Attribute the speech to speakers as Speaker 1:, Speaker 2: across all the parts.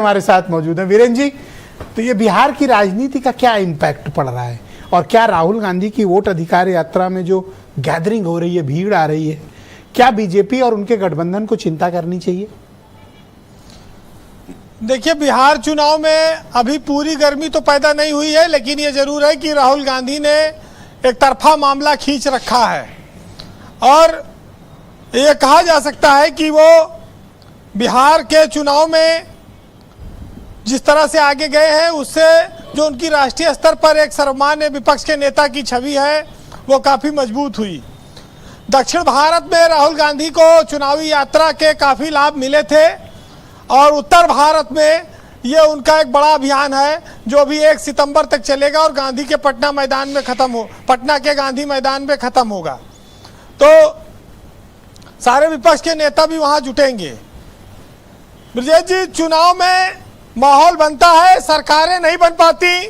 Speaker 1: हमारे साथ मौजूद है वीरेन जी। तो ये बिहार की राजनीति का क्या इम्पैक्ट पड़ रहा है और क्या राहुल गांधी की वोट अधिकार यात्रा में जो गैदरिंग हो रही है, भीड़ आ रही है, क्या बीजेपी और उनके गठबंधन को चिंता करनी चाहिए?
Speaker 2: देखिए, बिहार चुनाव में अभी पूरी गर्मी तो पैदा नहीं हुई है, लेकिन ये जरूर है कि राहुल गांधी ने एक तरफा मामला खींच रखा है और ये कहा जा सकता है कि वो बिहार के चुनाव में जिस तरह से आगे गए हैं उससे जो उनकी राष्ट्रीय स्तर पर एक सर्वमान्य विपक्ष के नेता की छवि है वो काफ़ी मजबूत हुई। दक्षिण भारत में राहुल गांधी को चुनावी यात्रा के काफ़ी लाभ मिले थे और उत्तर भारत में ये उनका एक बड़ा अभियान है जो भी 1 सितंबर तक चलेगा और गांधी के पटना के गांधी मैदान में ख़त्म होगा। तो सारे विपक्ष के नेता भी वहाँ जुटेंगे। ब्रजेश जी, चुनाव में माहौल बनता है, सरकारें नहीं बन पाती।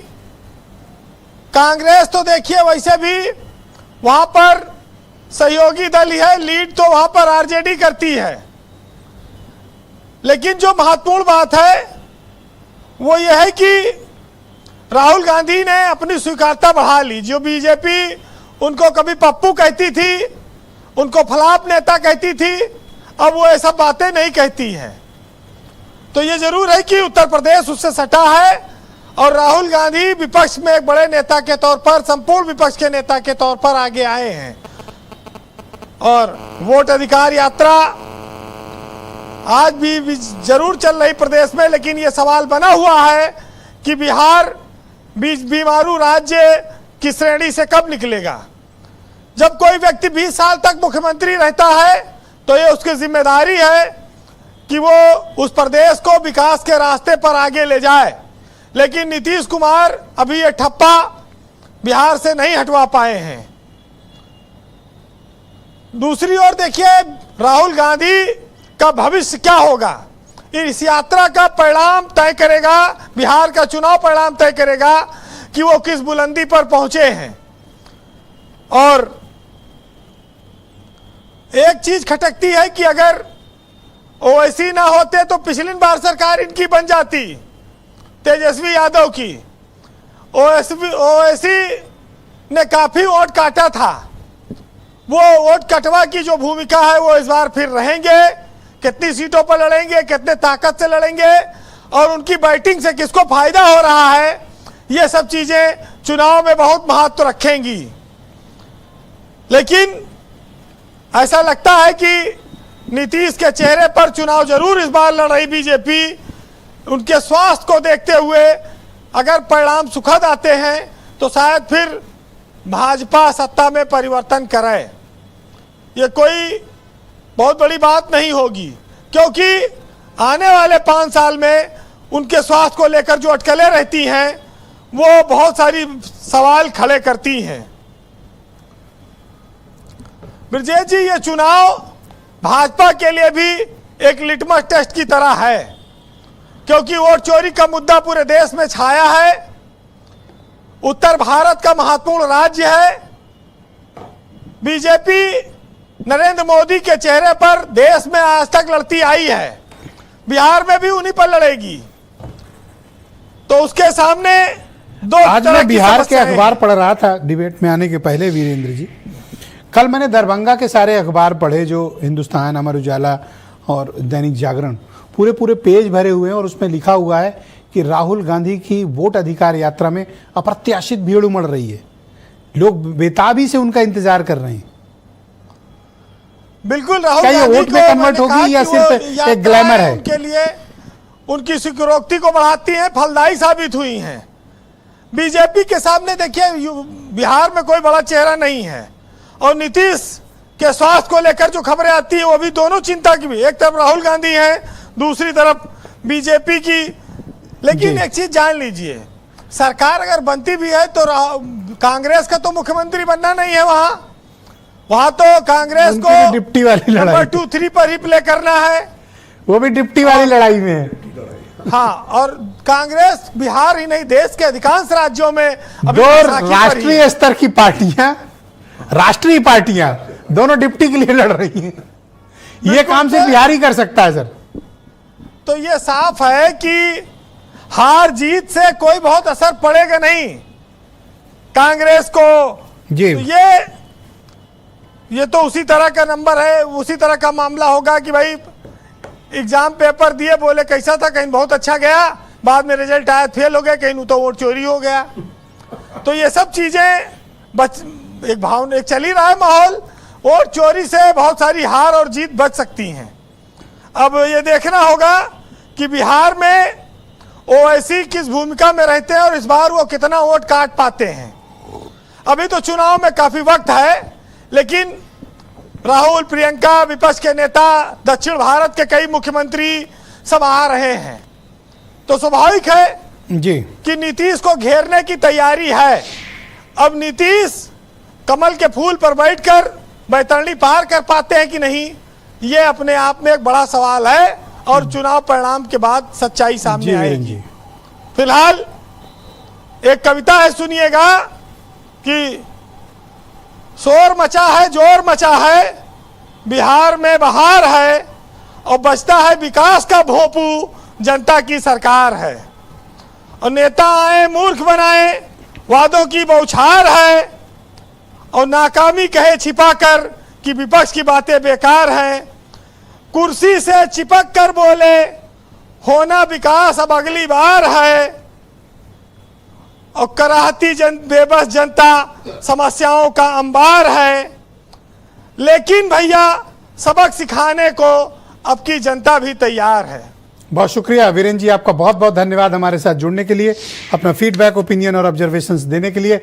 Speaker 2: कांग्रेस तो देखिए वैसे भी वहां पर सहयोगी दल ही है, लीड तो वहां पर आरजेडी करती है। लेकिन जो महत्वपूर्ण बात है वो ये है कि राहुल गांधी ने अपनी स्वीकार्यता बढ़ा ली। जो बीजेपी उनको कभी पप्पू कहती थी, उनको फलाप नेता कहती थी, अब वो ऐसा बातें नहीं कहती हैं। तो ये जरूर है कि उत्तर प्रदेश उससे सटा है और राहुल गांधी विपक्ष में एक बड़े नेता के तौर पर, संपूर्ण विपक्ष के नेता के तौर पर आगे आए हैं। और वोट अधिकार यात्रा आज भी जरूर चल रही प्रदेश में, लेकिन ये सवाल बना हुआ है कि बिहार बीमारू राज्य की श्रेणी से कब निकलेगा। जब कोई व्यक्ति 20 साल तक मुख्यमंत्री रहता है तो ये उसकी जिम्मेदारी है कि वो उस प्रदेश को विकास के रास्ते पर आगे ले जाए। लेकिन नीतीश कुमार अभी ये ठप्पा बिहार से नहीं हटवा पाए हैं। दूसरी ओर देखिए, राहुल गांधी का भविष्य क्या होगा, इस यात्रा का परिणाम तय करेगा, बिहार का चुनाव परिणाम तय करेगा कि वो किस बुलंदी पर पहुंचे हैं। और एक चीज खटकती है कि अगर ओवैसी ना होते तो पिछली बार सरकार इनकी बन जाती, तेजस्वी यादव की। ओवैसी ने काफी वोट काटा था, वो वोट कटवा की जो भूमिका है वो इस बार फिर रहेंगे। कितनी सीटों पर लड़ेंगे, कितने ताकत से लड़ेंगे और उनकी बैटिंग से किसको फायदा हो रहा है, ये सब चीजें चुनाव में बहुत महत्व रखेंगी। लेकिन ऐसा लगता है कि नीतीश के चेहरे पर चुनाव जरूर इस बार लड़ रही बीजेपी। उनके स्वास्थ्य को देखते हुए अगर परिणाम सुखद आते हैं तो शायद फिर भाजपा सत्ता में परिवर्तन करे। ये कोई बहुत बड़ी बात नहीं होगी, क्योंकि आने वाले 5 साल में उनके स्वास्थ्य को लेकर जो अटकलें रहती हैं वो बहुत सारी सवाल खड़े करती हैं। ब्रजेश जी, ये चुनाव भाजपा के लिए भी एक लिटमस टेस्ट की तरह है, क्योंकि वोट चोरी का मुद्दा पूरे देश में छाया है। उत्तर भारत का महत्वपूर्ण राज्य है। बीजेपी नरेंद्र मोदी के चेहरे पर देश में आज तक लड़ती आई है, बिहार में भी उन्हीं पर लड़ेगी। तो उसके सामने
Speaker 1: आज मैं बिहार के अखबार पढ़ रहा था डिबेट में आने के पहले वीरेंद्र जी। कल मैंने दरभंगा के सारे अखबार पढ़े, जो हिंदुस्तान, अमर उजाला और दैनिक जागरण, पूरे पेज भरे हुए हैं और उसमें लिखा हुआ है कि राहुल गांधी की वोट अधिकार यात्रा में अप्रत्याशित भीड़ उमड़ रही है। लोग बेताबी से उनका इंतजार कर रहे हैं।
Speaker 2: बिल्कुल, राहुल
Speaker 1: क्या ये
Speaker 2: गांधी
Speaker 1: वोट में कन्वर्ट होगी या सिर्फ एक ग्लैमर है?
Speaker 2: उनके लिए उनकी सिक्योरिटी को बढ़ाती हैं, फलदायी साबित हुई हैं। बीजेपी के सामने देखिए बिहार में कोई बड़ा चेहरा नहीं है और नीतीश के स्वास्थ्य को लेकर जो खबरें आती है वो भी दोनों चिंता की भी। एक तरफ राहुल गांधी है, दूसरी तरफ बीजेपी की। लेकिन एक चीज जान लीजिए, सरकार अगर बनती भी है तो कांग्रेस का तो मुख्यमंत्री बनना नहीं है। वहां तो कांग्रेस को
Speaker 1: डिप्टी वाली लड़ाई
Speaker 2: नंबर 2, 3 पर ही प्ले करना है,
Speaker 1: वो भी डिप्टी वाली लड़ाई में है।
Speaker 2: हाँ, और कांग्रेस बिहार ही नहीं देश के अधिकांश राज्यों में
Speaker 1: दो राष्ट्रीय स्तर की पार्टियां, राष्ट्रीय पार्टियां दोनों डिप्टी के लिए लड़ रही हैं। ये काम सिर्फ बिहार ही कर सकता है सर।
Speaker 2: तो ये साफ है कि हार जीत से कोई बहुत असर पड़ेगा नहीं कांग्रेस को।
Speaker 1: जी।
Speaker 2: तो ये तो उसी तरह का नंबर है, उसी तरह का मामला होगा कि भाई एग्जाम पेपर दिए, बोले कैसा था, कहीं बहुत अच्छा गया, बाद में रिजल्ट आया फेल हो गया, कहीं तो वोट चोरी हो गया। तो ये सब चीजें एक चल ही रहा है माहौल, वोट चोरी से बहुत सारी हार और जीत बच सकती हैं। अब ये देखना होगा कि बिहार में ओवैसी किस भूमिका में रहते हैं और इस बार वो कितना वोट काट पाते हैं। अभी तो चुनाव में काफी वक्त है, लेकिन राहुल, प्रियंका, विपक्ष के नेता, दक्षिण भारत के कई मुख्यमंत्री सब आ रहे हैं, तो स्वाभाविक है
Speaker 1: जी
Speaker 2: कि नीतीश को घेरने की तैयारी है। अब नीतीश कमल के फूल पर बैठकर बैतरणी पार कर पाते हैं कि नहीं, ये अपने आप में एक बड़ा सवाल है और चुनाव परिणाम के बाद सच्चाई सामने आएगी। फिलहाल एक कविता है, सुनिएगा कि शोर मचा है, जोर मचा है, बिहार में बहार है और बचता है विकास का भोंपू, जनता की सरकार है। और नेता आए मूर्ख बनाए, वादों की बौछार है और नाकामी कहे छिपाकर कि विपक्ष की बातें बेकार हैं। कुर्सी से चिपक कर बोले होना विकास अब अगली बार है और कराहती बेबस जनता समस्याओं का अंबार है। लेकिन भैया सबक सिखाने को अब की जनता भी तैयार है।
Speaker 1: बहुत शुक्रिया वीरेंद्र जी, आपका बहुत बहुत धन्यवाद हमारे साथ जुड़ने के लिए, अपना फीडबैक, ओपिनियन और ऑब्जर्वेशंस देने के लिए।